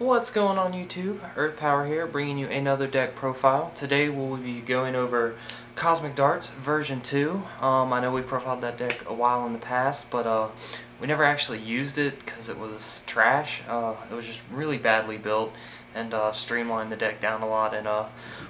What's going on YouTube? Earth Power here, bringing you another deck profile. Today we'll be going over Cosmic Darts version 2. I know we profiled that deck a while in the past, but we never actually used it because it was trash. It was just really badly built, and streamlined the deck down a lot, and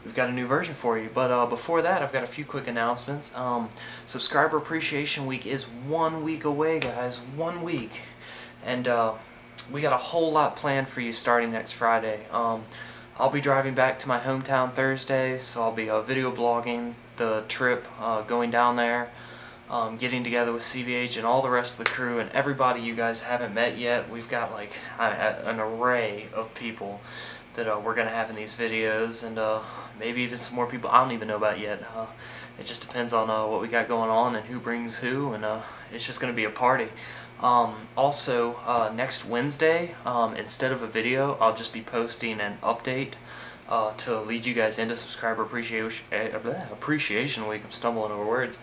we've got a new version for you. But before that, I've got a few quick announcements. Subscriber Appreciation Week is 1 week away, guys. 1 week. And we got a whole lot planned for you starting next Friday. I'll be driving back to my hometown Thursday, so I'll be video blogging the trip, going down there, getting together with CVH and all the rest of the crew and everybody you guys haven't met yet. We've got like an array of people that we're going to have in these videos, and maybe even some more people I don't even know about yet. It just depends on what we got going on and who brings who, and it's just going to be a party. Also, next Wednesday, instead of a video, I'll just be posting an update to lead you guys into Subscriber Appreciation Week. I'm stumbling over words.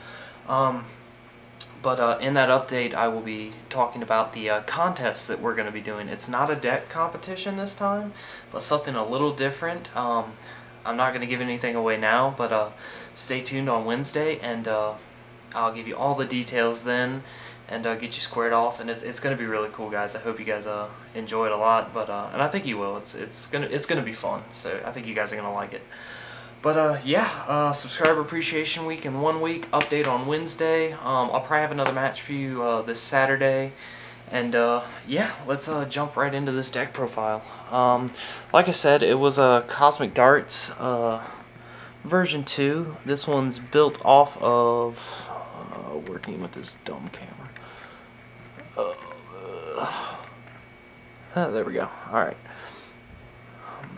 But in that update, I will be talking about the contests that we're going to be doing. It's not a deck competition this time, but something a little different. I'm not going to give anything away now, but stay tuned on Wednesday, and I'll give you all the details then, and get you squared off, and it's going to be really cool, guys. I hope you guys enjoy it a lot, but and I think you will. It's gonna be fun, so I think you guys are gonna like it. But yeah, Subscriber Appreciation Week in 1 week. Update on Wednesday. I'll probably have another match for you this Saturday, and yeah, let's jump right into this deck profile. Like I said, it was a Cosmic Darts version 2. This one's built off of working with this dumb camera. There we go. Alright.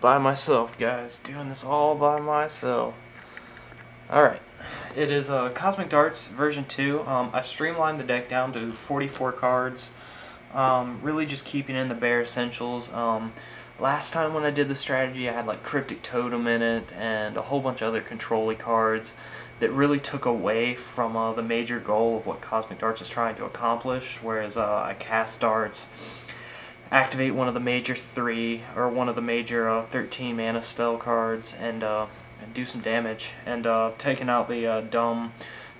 By myself, guys. Doing this all by myself. Alright. It is Cosmic Darts version 2. I've streamlined the deck down to 44 cards. Really just keeping in the bare essentials. Last time when I did the strategy, I had like Cryptic Totem in it and a whole bunch of other control-y cards that really took away from the major goal of what Cosmic Darts is trying to accomplish, whereas I cast darts, activate one of the major 3 or one of the major 13 mana spell cards, and do some damage, and taking out the dumb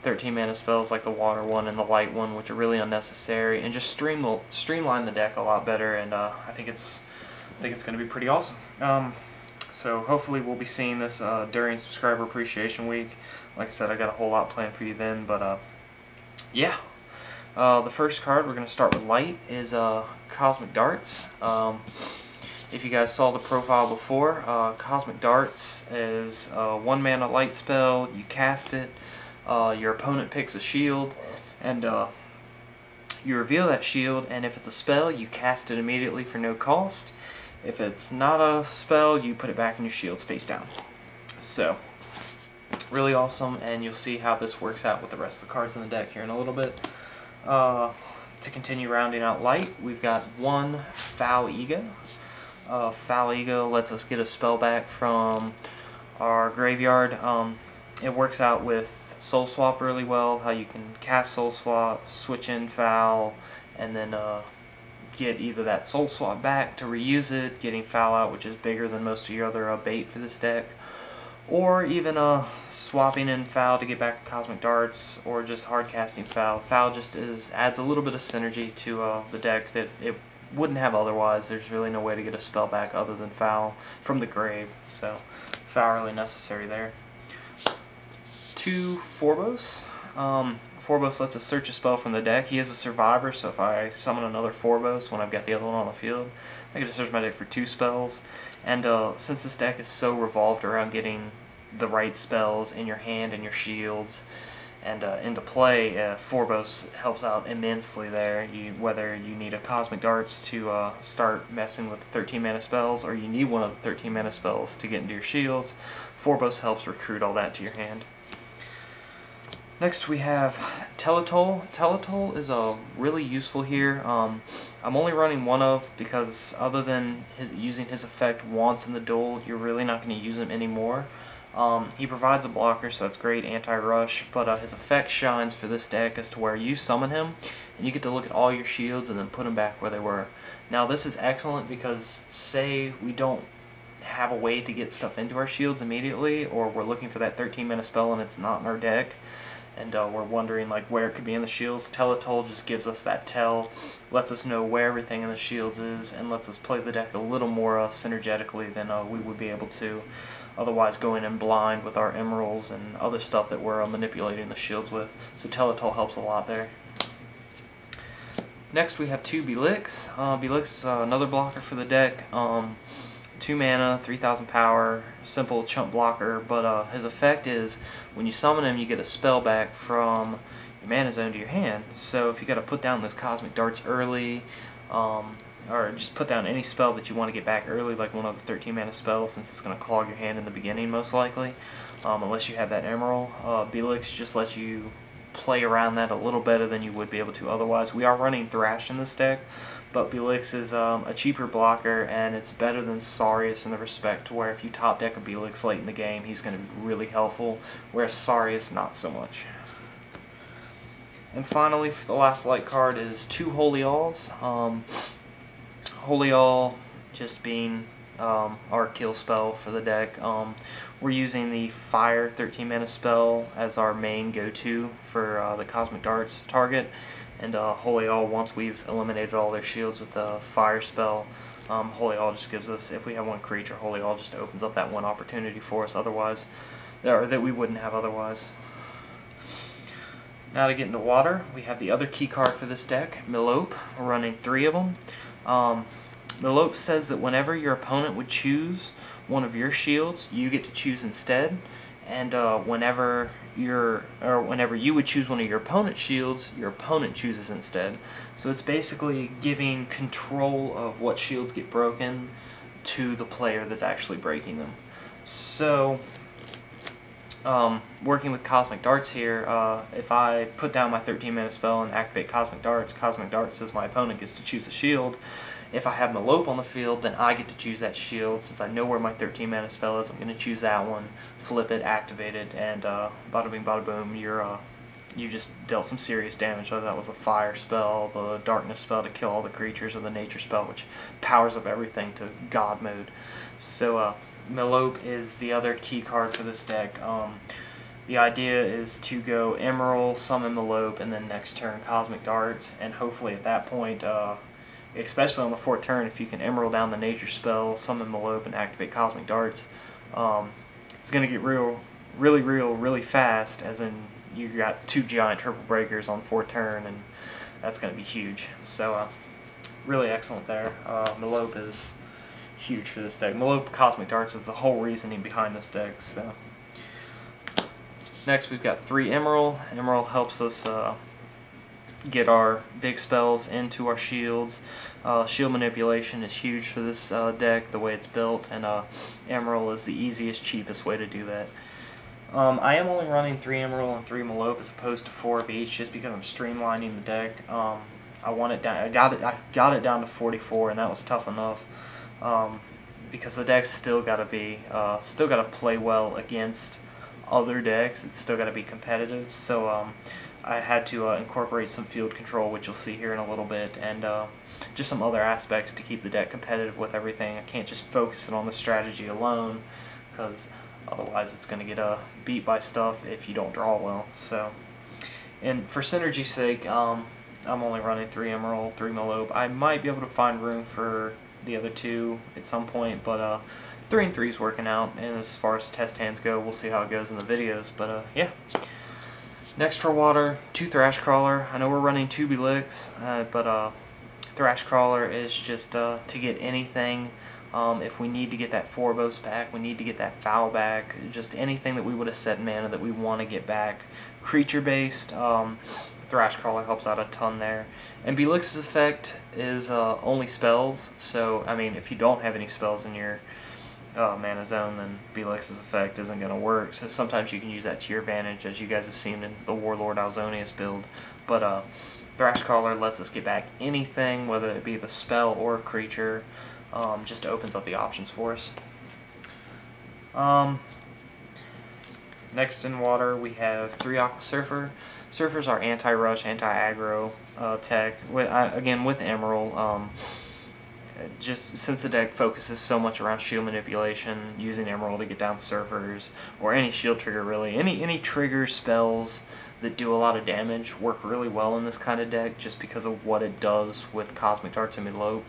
13 mana spells like the water one and the light one, which are really unnecessary, and just streamline the deck a lot better, and I think it's going to be pretty awesome. So hopefully we'll be seeing this during Subscriber Appreciation Week. Like I said, I got a whole lot planned for you then, but yeah. The first card we're going to start with light is Cosmic Darts. If you guys saw the profile before, Cosmic Darts is a 1 mana light spell. You cast it, your opponent picks a shield, and you reveal that shield, and if it's a spell, you cast it immediately for no cost. If it's not a spell, you put it back in your shields face down. So, really awesome, and you'll see how this works out with the rest of the cards in the deck here in a little bit. To continue rounding out light, we've got 1 Phal Eega. Phal Eega lets us get a spell back from our graveyard. It works out with Soulswap really well, how you can cast Soulswap, switch in Phal, and then get either that Soulswap back to reuse it, getting Phal out, which is bigger than most of your other bait for this deck, or even swapping in Phal to get back Cosmic Darts, or just hard casting Phal. Phal just adds a little bit of synergy to the deck that it wouldn't have otherwise. There's really no way to get a spell back other than Phal from the grave, so Phal really necessary there. 2 Forbos. Forbos lets us search a spell from the deck. He is a survivor, so if I summon another Forbos when I've got the other one on the field, I get to search my deck for 2 spells. And since this deck is so revolved around getting the right spells in your hand and your shields and into play, Forbos helps out immensely there. Whether you need a Cosmic Darts to start messing with the 13 mana spells, or you need one of the 13 mana spells to get into your shields, Forbos helps recruit all that to your hand. Next we have Telitol. Telitol is really useful here. I'm only running 1 of, because other than using his effect once in the duel, you're really not going to use him anymore. He provides a blocker, so that's great, anti-rush, but his effect shines for this deck as to where you summon him, and you get to look at all your shields and then put them back where they were. Now this is excellent because say we don't have a way to get stuff into our shields immediately, or we're looking for that 13-mana spell and it's not in our deck, and we're wondering like where it could be in the shields. Telitol just gives us that tell, lets us know where everything in the shields is, and lets us play the deck a little more synergetically than we would be able to otherwise going in blind with our emeralds and other stuff that we're manipulating the shields with. So Telitol helps a lot there. Next we have 2 Belix. Belix is another blocker for the deck. 2 mana, 3000 power, simple chump blocker, but his effect is when you summon him you get a spell back from your mana zone to your hand. So if you got to put down those cosmic darts early, or just put down any spell that you want to get back early, like one of the 13 mana spells, since it's going to clog your hand in the beginning most likely, unless you have that Emeral, Belix just lets you play around that a little better than you would be able to otherwise. We are running Thrash in this deck, but Belix is a cheaper blocker, and it's better than Sarius in the respect to where if you top deck a Belix late in the game, he's going to be really helpful, whereas Sarius not so much. And finally, for the last light card is 2 Holy Alls. Holy All just being our kill spell for the deck. We're using the Fire 13 mana spell as our main go-to for the Cosmic Darts target, and Holy All, once we've eliminated all their shields with the Fire spell, Holy All just gives us, if we have one creature, Holy All just opens up that one opportunity for us otherwise, or that we wouldn't have otherwise. Now to get into water, we have the other key card for this deck, Meloope. We're running 3 of them. Meloope says that whenever your opponent would choose one of your shields, you get to choose instead, and whenever you would choose one of your opponent's shields, your opponent chooses instead. So it's basically giving control of what shields get broken to the player that's actually breaking them. So working with Cosmic Darts here, if I put down my 13 mana spell and activate Cosmic Darts says my opponent gets to choose a shield. If I have Meloope on the field, then I get to choose that shield. Since I know where my 13 mana spell is, I'm going to choose that one, flip it, activate it, and bada bing bada boom, you just dealt some serious damage. Whether that was a Fire spell, the Darkness spell to kill all the creatures, or the Nature spell, which powers up everything to God mode. So Meloope is the other key card for this deck. The idea is to go Emeral, summon Meloope, and then next turn Cosmic Darts, and hopefully at that point, especially on the 4th turn, if you can Emeral down the Nature spell, summon Meloope, and activate Cosmic Darts, it's going to get really fast, as in you got 2 giant triple breakers on 4th turn, and that's going to be huge. So really excellent there. Meloope is huge for this deck. Meloope Cosmic Darts is the whole reasoning behind this deck. So next we've got 3 Emeral. Emeral helps us get our big spells into our shields. Shield manipulation is huge for this deck, the way it's built, and Emeral is the easiest, cheapest way to do that. I am only running 3 Emeral and 3 Meloope as opposed to 4 of each, just because I'm streamlining the deck. I want it down. I got it down to 44, and that was tough enough. Because the deck's still got to play well against other decks. It's still got to be competitive. So I had to incorporate some field control, which you'll see here in a little bit, and just some other aspects to keep the deck competitive with everything. I can't just focus it on the strategy alone, because otherwise it's going to get beat by stuff if you don't draw well. So, and for synergy's sake, I'm only running 3 Emeral, 3 Meloope. I might be able to find room for the other 2 at some point, but 3 and 3 is working out, and as far as test hands go, we'll see how it goes in the videos, but yeah. Next for water, 2 Thrash Crawler. I know we're running 2 Belix, but Thrash Crawler is just to get anything. If we need to get that Forbos back, we need to get that Phal back, just anything that we would have set mana that we want to get back. Creature-based, Thrash Crawler helps out a ton there. And Belix's effect is only spells, so I mean, if you don't have any spells in your mana zone, then Belix's effect isn't going to work. So sometimes you can use that to your advantage, as you guys have seen in the Warlord Ausonius build. But Thrash Crawler lets us get back anything, whether it be the spell or a creature. Just opens up the options for us. Next in water, we have 3 Aqua Surfer. Surfers are anti-rush, anti-aggro tech, again with Emeral. Just since the deck focuses so much around shield manipulation, using Emeral to get down Surfers, or any shield trigger really, any trigger spells that do a lot of damage work really well in this kind of deck just because of what it does with Cosmic Darts and Meloope.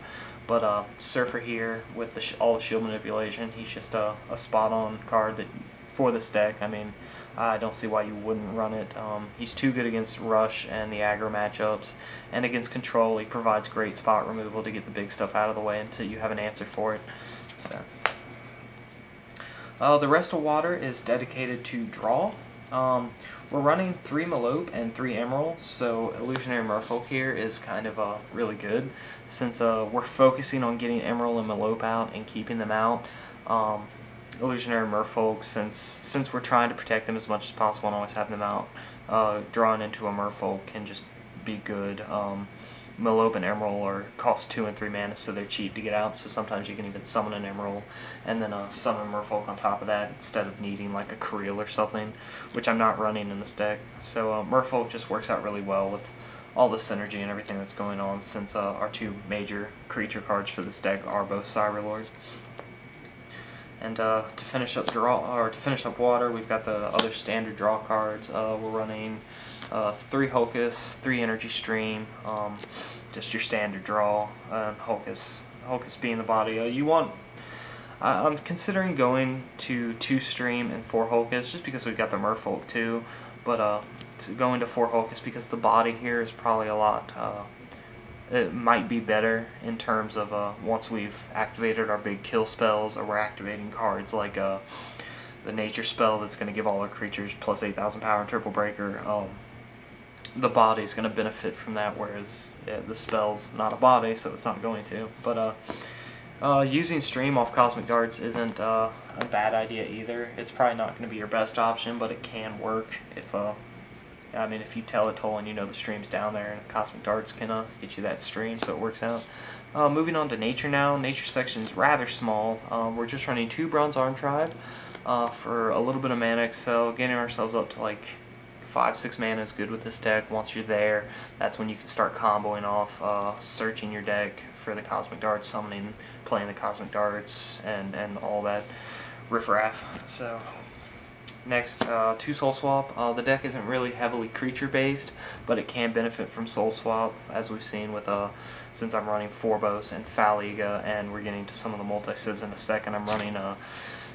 But Surfer here with all the shield manipulation, he's just a spot-on card that for this deck. I mean, I don't see why you wouldn't run it. He's too good against Rush and the aggro matchups, and against Control he provides great spot removal to get the big stuff out of the way until you have an answer for it. So, the rest of Water is dedicated to draw. We're running 3 Meloope and 3 Emeral, so Illusionary Merfolk here is kind of really good since we're focusing on getting Emeral and Meloope out and keeping them out. Illusionary Merfolk, since we're trying to protect them as much as possible and always have them out, drawing into a Merfolk can just be good. Meloope and Emeral cost 2 and 3 mana, so they're cheap to get out, so sometimes you can even summon an Emeral and then summon Merfolk on top of that instead of needing like a Creel or something, which I'm not running in this deck. So Merfolk just works out really well with all the synergy and everything that's going on, since our 2 major creature cards for this deck are both Cyralord. And to finish up Water, we've got the other standard draw cards. We're running 3 Hulcus, 3 Energy Stream, just your standard draw. Hulcus being the body. I'm considering going to 2 Stream and 4 Hulcus just because we've got the Merfolk too. But going to 4 Hulcus because the body here is probably a lot. It might be better in terms of once we've activated our big kill spells, or we're activating cards like the nature spell that's going to give all our creatures plus 8,000 power and triple breaker. The body's going to benefit from that, whereas the spell's not a body, so it's not going to. But using Stream off Cosmic Darts isn't a bad idea either. It's probably not going to be your best option, but it can work if if you Telitol and you know the Stream's down there, and Cosmic Darts can get you that Stream, so it works out. Moving on to Nature now. Nature section's rather small. We're just running 2 Bronze Arm Tribe for a little bit of mana, so getting ourselves up to like 5-6 mana is good with this deck. Once you're there, that's when you can start comboing off, searching your deck for the Cosmic Darts, summoning, playing the Cosmic Darts, and all that riffraff. So next, 2 Soulswap. The deck isn't really heavily creature based, but it can benefit from Soulswap, as we've seen with since I'm running Forbos and Phal Eega, and we're getting to some of the multi-civs in a second. I'm running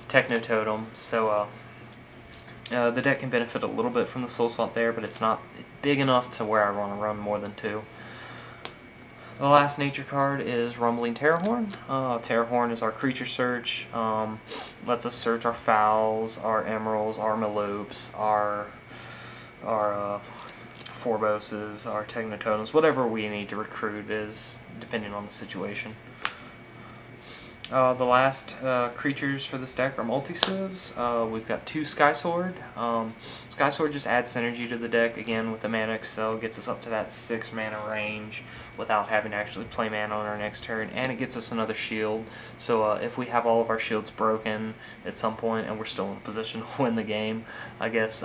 Techno Totem, so the deck can benefit a little bit from the Soulswap there, but it's not big enough to where I want to run more than 2. The last nature card is Rumbling Terahorn. Terahorn is our creature search. Lets us search our Phals, our Emeralds, our Meloopes, our Forboses, our Techno Totems, whatever we need to recruit is depending on the situation. The last creatures for this deck are multi-civs. We've got 2 Skysword. Skysword just adds synergy to the deck, again with the mana excel, gets us up to that 6 mana range without having to actually play mana on our next turn, and it gets us another shield. So if we have all of our shields broken at some point and we're still in a position to win the game, I guess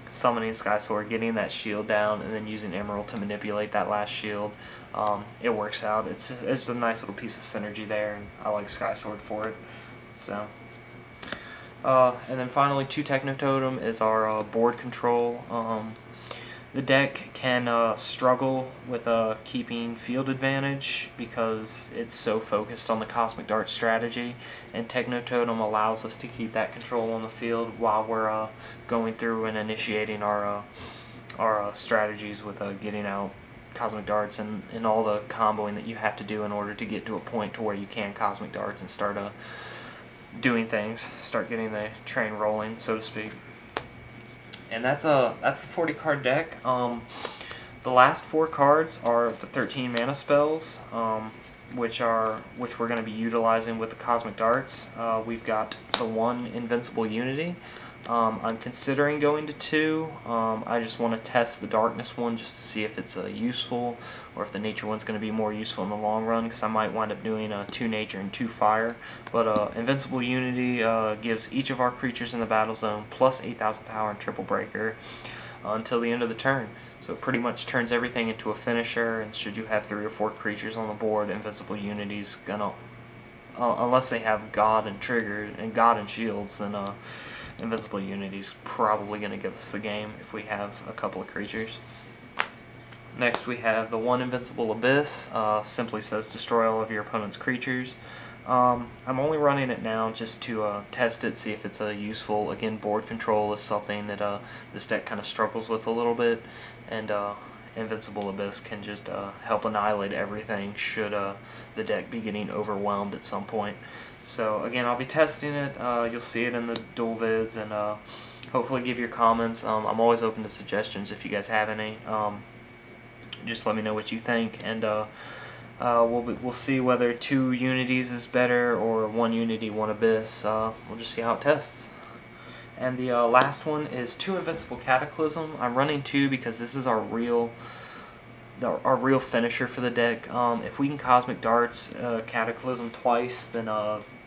summoning Skysword, getting that shield down, and then using Emeral to manipulate that last shield, it works out. It's a nice little piece of synergy there, and I like Skysword for it. So, and then finally, 2 Techno Totem is our board control. The deck can struggle with keeping field advantage because it's so focused on the Cosmic Dart strategy, and Techno Totem allows us to keep that control on the field while we're going through and initiating our strategies with getting out Cosmic Darts and all the comboing that you have to do in order to get to a point to where you can Cosmic Darts and start doing things, start getting the train rolling, so to speak. And that's the 40 card deck. The last 4 cards are the 13 mana spells, which we're going to be utilizing with the Cosmic Darts. We've got the 1 Invincible Unity. I'm considering going to 2. I just want to test the Darkness one just to see if it's useful, or if the Nature one's going to be more useful in the long run, because I might wind up doing 2 Nature and 2 Fire. But Invincible Unity gives each of our creatures in the battle zone plus 8,000 power and triple breaker. until the end of the turn. So it pretty much turns everything into a finisher, and should you have 3 or 4 creatures on the board, Invincible Unity's gonna, unless they have God and Trigger and God and Shields, then Invincible Unity's probably gonna give us the game if we have a couple of creatures. Next we have the one Invincible Abyss. Simply says destroy all of your opponent's creatures. I'm only running it now just to test it, see if it's useful. Again, board control is something that this deck kind of struggles with a little bit, and Invincible Abyss can just help annihilate everything should the deck be getting overwhelmed at some point. So again, I'll be testing it. You'll see it in the Duel vids, and hopefully give your comments. I'm always open to suggestions if you guys have any. Just let me know what you think, and we'll see whether 2 Unities is better or 1 Unity, 1 Abyss. We'll just see how it tests. And the last one is 2 Invincible Cataclysm. I'm running 2 because this is our real finisher for the deck. If we can Cosmic Darts Cataclysm twice, then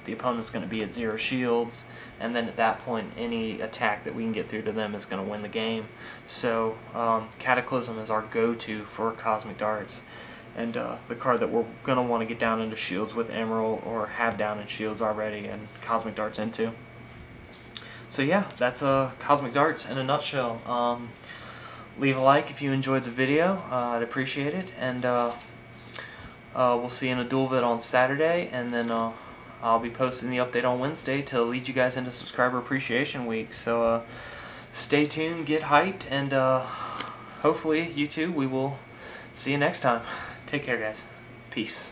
the opponent's going to be at 0 shields, and then at that point any attack that we can get through to them is going to win the game. So Cataclysm is our go-to for Cosmic Darts, and the card that we're going to want to get down into shields with Emeral, or have down in shields already and Cosmic Darts into. So yeah, that's Cosmic Darts in a nutshell. Leave a like if you enjoyed the video. I'd appreciate it, and we'll see you in a Duel vid on Saturday, and then I'll be posting the update on Wednesday to lead you guys into Subscriber Appreciation Week. So stay tuned, get hyped, and hopefully you too, we will see you next time. Take care, guys. Peace.